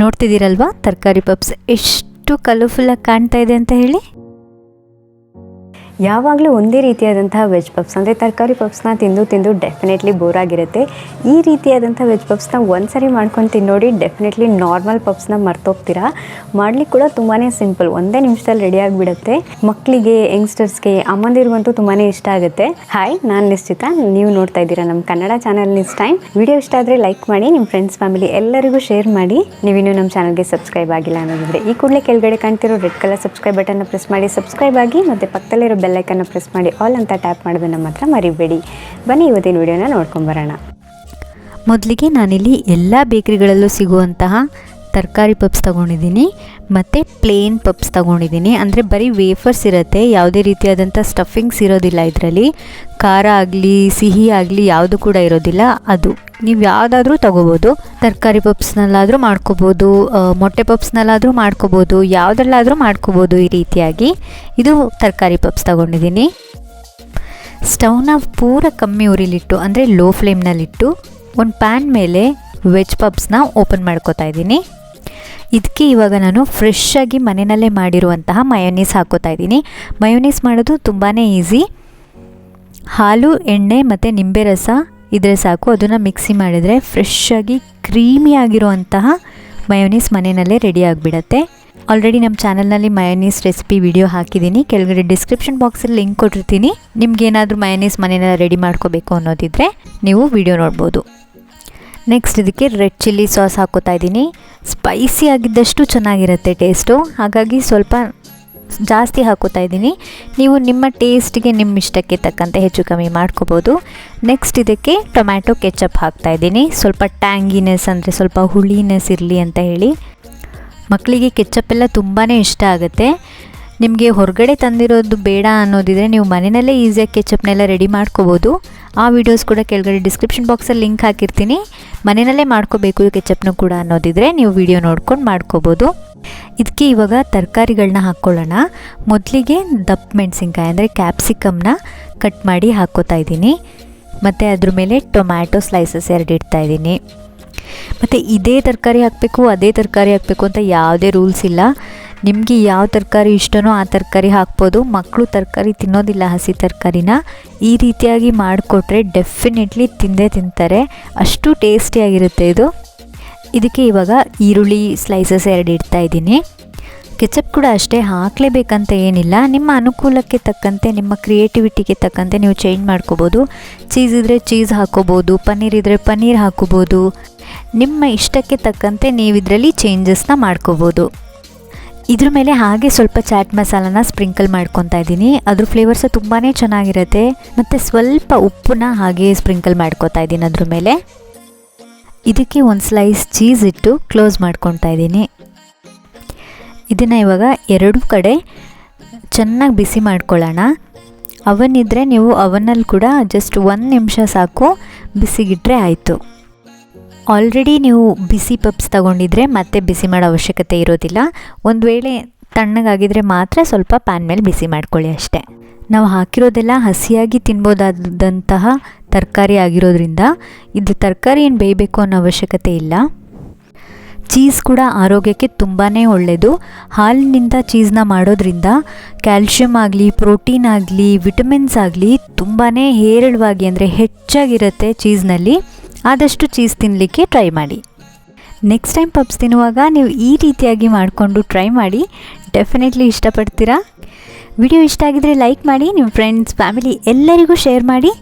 ನೋಡ್ತಿದ್ದೀರಲ್ವಾ ತರಕಾರಿ ಪಪ್ಸ್ ಎಷ್ಟು ಕಲರ್ಫುಲ್ಲಾಗಿ ಕಾಣ್ತಾ ಇದೆ ಅಂತ ಹೇಳಿ. ಯಾವಾಗಲೂ ಒಂದೇ ರೀತಿಯಾದಂತಹ ವೆಜ್ ಪಪ್ಸ್ ಅಂದರೆ ತರಕಾರಿ ಪಪ್ಸ್ನ ತಿಂದು ಡೆಫಿನೆಟ್ಲಿ ಬೋರ್ ಆಗಿರುತ್ತೆ. ಈ ರೀತಿಯಾದಂಥ ವೆಜ್ ಪಪ್ಸ್ನ ಒಂದ್ಸರಿ ಮಾಡ್ಕೊಂಡು ತಿನ್ನೋಡಿ, ಡೆಫಿನೆಟ್ಲಿ ನಾರ್ಮಲ್ ಪಪ್ಸ್ನ ಮರ್ತೋಗ್ತೀರಾ. ಮಾಡ್ಲಿಕ್ಕೆ ಕೂಡ ತುಂಬಾ ಸಿಂಪಲ್, ಒಂದೇ ನಿಮಿಷದಲ್ಲಿ ರೆಡಿ ಆಗಿಬಿಡುತ್ತೆ. ಮಕ್ಕಳಿಗೆ, ಯಂಗ್ಸ್ಟರ್ಸ್ಗೆ, ಅಮ್ಮಂದಿರಿಗಂತೂ ತುಂಬಾ ಇಷ್ಟ ಆಗುತ್ತೆ. ಹಾಯ್, ನಾನು ನಿಶ್ಚಿತಾ, ನೀವು ನೋಡ್ತಾ ಇದ್ದೀರಾ ನಮ್ಮ Kannada channel niche time. Video ಇಷ್ಟ ಆದರೆ ಲೈಕ್ ಮಾಡಿ, ನಿಮ್ಮ ಫ್ರೆಂಡ್ಸ್ ಫ್ಯಾಮಿಲಿ ಎಲ್ಲರಿಗೂ ಶೇರ್ ಮಾಡಿ. ನೀವಿನ್ನೂ ನಮ್ಮ ಚಾನಲ್ಗೆ ಸಬ್ಸ್ಕ್ರೈಬ್ ಆಗಿಲ್ಲ ಅನ್ನೋದಿದ್ರೆ ಈ ಕೂಡಲೇ ಕೆಳಗಡೆ ಕಾಣ್ತಿರೋ ರೆಡ್ ಕಲರ್ ಸಬ್ಸ್ಕ್ರೈಬ್ ಬಟನ್ನ ಪ್ರೆಸ್ ಮಾಡಿ ಸಬ್ಸ್ಕ್ರೈಬ್ ಆಗಿ, ಮತ್ತು ಪಕ್ಕದಲ್ಲಿರೋ ಬೆಲ್ಲೈಕನ್ನ ಪ್ರೆಸ್ ಮಾಡಿ ಆಲ್ ಅಂತ ಟ್ಯಾಪ್ ಮಾಡೋದನ್ನ ಮಾತ್ರ ಮರಿಬೇಡಿ. ಬನ್ನಿ ಇವತ್ತಿನ ವಿಡಿಯೋನ ನೋಡ್ಕೊಂಬರೋಣ. ಮೊದಲಿಗೆ ನಾನಿಲ್ಲಿ ಎಲ್ಲ ಬೇಕ್ರಿಗಳಲ್ಲೂ ಸಿಗುವಂತಹ ತರಕಾರಿ ಪಪ್ಸ್ ತೊಗೊಂಡಿದ್ದೀನಿ ಮತ್ತು ಪ್ಲೇನ್ ಪಪ್ಸ್ ತೊಗೊಂಡಿದ್ದೀನಿ. ಅಂದರೆ ಬರೀ ವೇಫರ್ಸ್ ಇರುತ್ತೆ, ಯಾವುದೇ ರೀತಿಯಾದಂಥ ಸ್ಟಫಿಂಗ್ಸ್ ಇರೋದಿಲ್ಲ ಇದರಲ್ಲಿ. ಖಾರ ಆಗಲಿ ಸಿಹಿ ಆಗಲಿ ಯಾವುದು ಕೂಡ ಇರೋದಿಲ್ಲ. ಅದು ನೀವು ಯಾವುದಾದ್ರೂ ತೊಗೋಬೋದು. ತರಕಾರಿ ಪಪ್ಸ್ನಲ್ಲಾದರೂ ಮಾಡ್ಕೋಬೋದು, ಮೊಟ್ಟೆ ಪಪ್ಸ್ನಲ್ಲಾದರೂ ಮಾಡ್ಕೋಬೋದು, ಯಾವುದ್ರಲ್ಲಾದರೂ ಮಾಡ್ಕೋಬೋದು. ಈ ರೀತಿಯಾಗಿ ಇದು ತರಕಾರಿ ಪಪ್ಸ್ ತೊಗೊಂಡಿದ್ದೀನಿ. ಸ್ಟವ್ನ ಪೂರ ಕಮ್ಮಿ ಉರಿಲಿಟ್ಟು ಅಂದರೆ ಲೋ ಫ್ಲೇಮ್ನಲ್ಲಿಟ್ಟು ಒಂದು ಪ್ಯಾನ್ ಮೇಲೆ ವೆಜ್ ಪಪ್ಸ್ನ ಓಪನ್ ಮಾಡ್ಕೋತಾ ಇದ್ದೀನಿ. ಇದಕ್ಕೆ ಇವಾಗ ನಾನು ಫ್ರೆಶ್ಶಾಗಿ ಮನೆಯಲ್ಲೇ ಮಾಡಿರುವಂತಹ ಮಯೋನೀಸ್ ಹಾಕೋತಾ ಇದ್ದೀನಿ. ಮಯೋನೀಸ್ ಮಾಡೋದು ತುಂಬಾ ಈಸಿ. ಹಾಲು, ಎಣ್ಣೆ ಮತ್ತು ನಿಂಬೆ ರಸ ಇದ್ರೆ ಸಾಕು. ಅದನ್ನು ಮಿಕ್ಸಿ ಮಾಡಿದರೆ ಫ್ರೆಶ್ಶಾಗಿ ಕ್ರೀಮಿ ಆಗಿರುವಂತಹ ಮಯೋನೀಸ್ ಮನೆಯಲ್ಲೇ ರೆಡಿ ಆಗಿಬಿಡತ್ತೆ. ಆಲ್ರೆಡಿ ನಮ್ಮ ಚಾನಲ್ನಲ್ಲಿ ಮಯೋನೀಸ್ ರೆಸಿಪಿ ವಿಡಿಯೋ ಹಾಕಿದ್ದೀನಿ, ಕೆಳಗಡೆ ಡಿಸ್ಕ್ರಿಪ್ಷನ್ ಬಾಕ್ಸಲ್ಲಿ ಲಿಂಕ್ ಕೊಟ್ಟಿರ್ತೀನಿ. ನಿಮ್ಗೇನಾದರೂ ಮಯೋನೀಸ್ ಮನೆಯಲ್ಲ ರೆಡಿ ಮಾಡ್ಕೋಬೇಕು ಅನ್ನೋದಿದ್ದರೆ ನೀವು ವಿಡಿಯೋ ನೋಡ್ಬೋದು. ನೆಕ್ಸ್ಟ್ ಇದಕ್ಕೆ ರೆಡ್ ಚಿಲ್ಲಿ ಸಾಸ್ ಹಾಕೋತಾ ಇದ್ದೀನಿ. ಸ್ಪೈಸಿ ಆಗಿದ್ದಷ್ಟು ಚೆನ್ನಾಗಿರುತ್ತೆ ಟೇಸ್ಟು, ಹಾಗಾಗಿ ಸ್ವಲ್ಪ ಜಾಸ್ತಿ ಹಾಕೋತಾ ಇದ್ದೀನಿ. ನೀವು ನಿಮ್ಮ ಟೇಸ್ಟಿಗೆ, ನಿಮ್ಮ ಇಷ್ಟಕ್ಕೆ ತಕ್ಕಂತೆ ಹೆಚ್ಚು ಕಮ್ಮಿ ಮಾಡ್ಕೋಬೋದು. ನೆಕ್ಸ್ಟ್ ಇದಕ್ಕೆ ಟೊಮ್ಯಾಟೊ ಕೆಚಪ್ ಹಾಕ್ತಾ ಇದ್ದೀನಿ. ಸ್ವಲ್ಪ ಟ್ಯಾಂಗಿನೆಸ್ ಅಂದರೆ ಸ್ವಲ್ಪ ಹುಳಿನೆಸ್ ಇರಲಿ ಅಂತ ಹೇಳಿ. ಮಕ್ಕಳಿಗೆ ಕೆಚಪ್ ಎಲ್ಲ ತುಂಬಾ ಇಷ್ಟ ಆಗುತ್ತೆ. ನಿಮಗೆ ಹೊರಗಡೆ ತಂದಿರೋದು ಬೇಡ ಅನ್ನೋದಿದ್ರೆ ನೀವು ಮನೆಯಲ್ಲೇ ಈಸಿಯಾಗಿ ಕೆಚಪ್ನೆಲ್ಲ ರೆಡಿ ಮಾಡ್ಕೋಬೋದು. ಆ ವಿಡಿಯೋಸ್ ಕೂಡ ಕೆಳಗಡೆ ಡಿಸ್ಕ್ರಿಪ್ಷನ್ ಬಾಕ್ಸಲ್ಲಿ ಲಿಂಕ್ ಹಾಕಿರ್ತೀನಿ. ಮನೆಯಲ್ಲೇ ಮಾಡ್ಕೋಬೇಕು ಕೆಚಪ್ನು ಕೂಡ ಅನ್ನೋದಿದ್ರೆ ನೀವು ವಿಡಿಯೋ ನೋಡ್ಕೊಂಡು ಮಾಡ್ಕೋಬೋದು. ಇದಕ್ಕೆ ಇವಾಗ ತರಕಾರಿಗಳನ್ನ ಹಾಕ್ಕೊಳ್ಳೋಣ. ಮೊದಲಿಗೆ ದಪ್ಪ ಮೆಣಸಿನ್ಕಾಯಿ ಅಂದರೆ ಕ್ಯಾಪ್ಸಿಕಮ್ನ ಕಟ್ ಮಾಡಿ ಹಾಕ್ಕೋತಾ ಇದ್ದೀನಿ. ಮತ್ತು ಅದ್ರ ಮೇಲೆ ಟೊಮ್ಯಾಟೊ ಸ್ಲೈಸಸ್ 2 ಇಡ್ತಾ ಇದ್ದೀನಿ. ಮತ್ತು ಇದೇ ತರಕಾರಿ ಹಾಕಬೇಕು, ಅದೇ ತರಕಾರಿ ಹಾಕಬೇಕು ಅಂತ ಯಾವುದೇ ರೂಲ್ಸ್ ಇಲ್ಲ. ನಿಮಗೆ ಯಾವ ತರಕಾರಿ ಇಷ್ಟನೋ ಆ ತರಕಾರಿ ಹಾಕ್ಬೋದು. ಮಕ್ಕಳು ತರಕಾರಿ ತಿನ್ನೋದಿಲ್ಲ, ಹಸಿ ತರಕಾರಿನ. ಈ ರೀತಿಯಾಗಿ ಮಾಡಿಕೊಟ್ರೆ ಡೆಫಿನೆಟ್ಲಿ ತಿಂದೇ ತಿಂತಾರೆ, ಅಷ್ಟು ಟೇಸ್ಟಿಯಾಗಿರುತ್ತೆ ಇದು. ಇದಕ್ಕೆ ಇವಾಗ ಈರುಳ್ಳಿ ಸ್ಲೈಸಸ್ 2 ಇಡ್ತಾ ಇದ್ದೀನಿ. ಕೆಚಪ್ ಕೂಡ ಅಷ್ಟೇ, ಹಾಕಲೇಬೇಕಂತ ಏನಿಲ್ಲ. ನಿಮ್ಮ ಅನುಕೂಲಕ್ಕೆ ತಕ್ಕಂತೆ, ನಿಮ್ಮ ಕ್ರಿಯೇಟಿವಿಟಿಗೆ ತಕ್ಕಂತೆ ನೀವು ಚೇಂಜ್ ಮಾಡ್ಕೋಬೋದು. ಚೀಸ್ ಇದ್ದರೆ ಚೀಸ್ ಹಾಕೋಬೋದು, ಪನ್ನೀರ್ ಇದ್ದರೆ ಪನ್ನೀರ್ ಹಾಕೋಬೋದು. ನಿಮ್ಮ ಇಷ್ಟಕ್ಕೆ ತಕ್ಕಂತೆ ನೀವು ಇದರಲ್ಲಿ ಚೇಂಜಸ್ನ ಮಾಡ್ಕೋಬೋದು. ಇದ್ರ ಮೇಲೆ ಹಾಗೆ ಸ್ವಲ್ಪ ಚಾಟ್ ಮಸಾಲಾನ ಸ್ಪ್ರಿಂಕಲ್ ಮಾಡ್ಕೊತಾ ಇದ್ದೀನಿ. ಅದ್ರ ಫ್ಲೇವರ್ಸ್ ತುಂಬಾ ಚೆನ್ನಾಗಿರುತ್ತೆ. ಮತ್ತು ಸ್ವಲ್ಪ ಉಪ್ಪನ್ನ ಹಾಗೆ ಸ್ಪ್ರಿಂಕಲ್ ಮಾಡ್ಕೊತಾ ಇದ್ದೀನಿ ಅದ್ರ ಮೇಲೆ. ಇದಕ್ಕೆ ಒಂದು ಸ್ಲೈಸ್ ಚೀಸ್ ಇಟ್ಟು ಕ್ಲೋಸ್ ಮಾಡ್ಕೊತಾ ಇದ್ದೀನಿ. ಇದನ್ನು ಇವಾಗ 2 ಕಡೆ ಚೆನ್ನಾಗಿ ಬಿಸಿ ಮಾಡ್ಕೊಳ್ಳೋಣ. ಅವನ್ ಇದ್ದರೆ ನೀವು ಅವನಲ್ಲಿ ಕೂಡ ಜಸ್ಟ್ 1 ನಿಮಿಷ ಸಾಕು, ಬಿಸಿಗಿಟ್ರೆ ಆಯಿತು. ಆಲ್ರೆಡಿ ನೀವು ಬಿಸಿ ಪಪ್ಸ್ ತಗೊಂಡಿದ್ರೆ ಮತ್ತೆ ಬಿಸಿ ಮಾಡೋ ಅವಶ್ಯಕತೆ ಇರೋದಿಲ್ಲ. ಒಂದು ವೇಳೆ ತಣ್ಣಗಾಗಿದ್ದರೆ ಮಾತ್ರ ಸ್ವಲ್ಪ ಪ್ಯಾನ್ ಮೇಲೆ ಬಿಸಿ ಮಾಡ್ಕೊಳ್ಳಿ ಅಷ್ಟೇ. ನಾವು ಹಾಕಿರೋದೆಲ್ಲ ಹಸಿಯಾಗಿ ತಿನ್ಬೋದಾದಂತಹ ತರಕಾರಿ ಆಗಿರೋದ್ರಿಂದ ಇದು ತರಕಾರಿ ಏನು ಬೇಯಬೇಕು ಅನ್ನೋ ಅವಶ್ಯಕತೆ ಇಲ್ಲ. ಚೀಸ್ ಕೂಡ ಆರೋಗ್ಯಕ್ಕೆ ತುಂಬಾ ಒಳ್ಳೆಯದು. ಹಾಲಿನಿಂದ ಚೀಸ್ನ ಮಾಡೋದ್ರಿಂದ ಕ್ಯಾಲ್ಶಿಯಂ ಆಗಲಿ, ಪ್ರೋಟೀನ್ ಆಗಲಿ, ವಿಟಮಿನ್ಸ್ ಆಗಲಿ ತುಂಬಾ ಹೇರಳವಾಗಿ ಅಂದರೆ ಹೆಚ್ಚಾಗಿರುತ್ತೆ ಚೀಸ್ನಲ್ಲಿ. ಆದಷ್ಟು ಚೀಸ್ ತಿನ್ನಲಿಕ್ಕೆ ಟ್ರೈ ಮಾಡಿ. ನೆಕ್ಸ್ಟ್ ಟೈಮ್ ಪಪ್ಸ್ ತಿನ್ನುವಾಗ ನೀವು ಈ ರೀತಿಯಾಗಿ ಮಾಡಿಕೊಂಡು ಟ್ರೈ ಮಾಡಿ, ಡೆಫಿನೆಟ್ಲಿ ಇಷ್ಟಪಡ್ತೀರಾ. ವಿಡಿಯೋ ಇಷ್ಟ ಆಗಿದರೆ ಲೈಕ್ ಮಾಡಿ, ನಿಮ್ಮ ಫ್ರೆಂಡ್ಸ್ ಫ್ಯಾಮಿಲಿ ಎಲ್ಲರಿಗೂ ಶೇರ್ ಮಾಡಿ.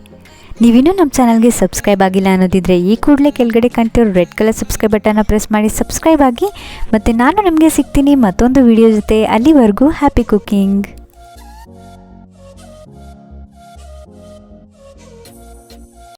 ನೀವಿನ್ನೂ ನಮ್ಮ ಚಾನಲ್ಗೆ ಸಬ್ಸ್ಕ್ರೈಬ್ ಆಗಿಲ್ಲ ಅನ್ನೋದಿದ್ರೆ ಈ ಕೂಡಲೇ ಕೆಳಗಡೆ ಕಾಣ್ತಿರೋ ರೆಡ್ ಕಲರ್ ಸಬ್ಸ್ಕ್ರೈಬ್ ಬಟನ್ನ ಪ್ರೆಸ್ ಮಾಡಿ ಸಬ್ಸ್ಕ್ರೈಬ್ ಆಗಿ. ಮತ್ತು ನಾನು ನಿಮಗೆ ಸಿಗ್ತೀನಿ ಮತ್ತೊಂದು ವಿಡಿಯೋ ಜೊತೆ. ಅಲ್ಲಿವರೆಗೂ ಹ್ಯಾಪಿ ಕುಕ್ಕಿಂಗ್.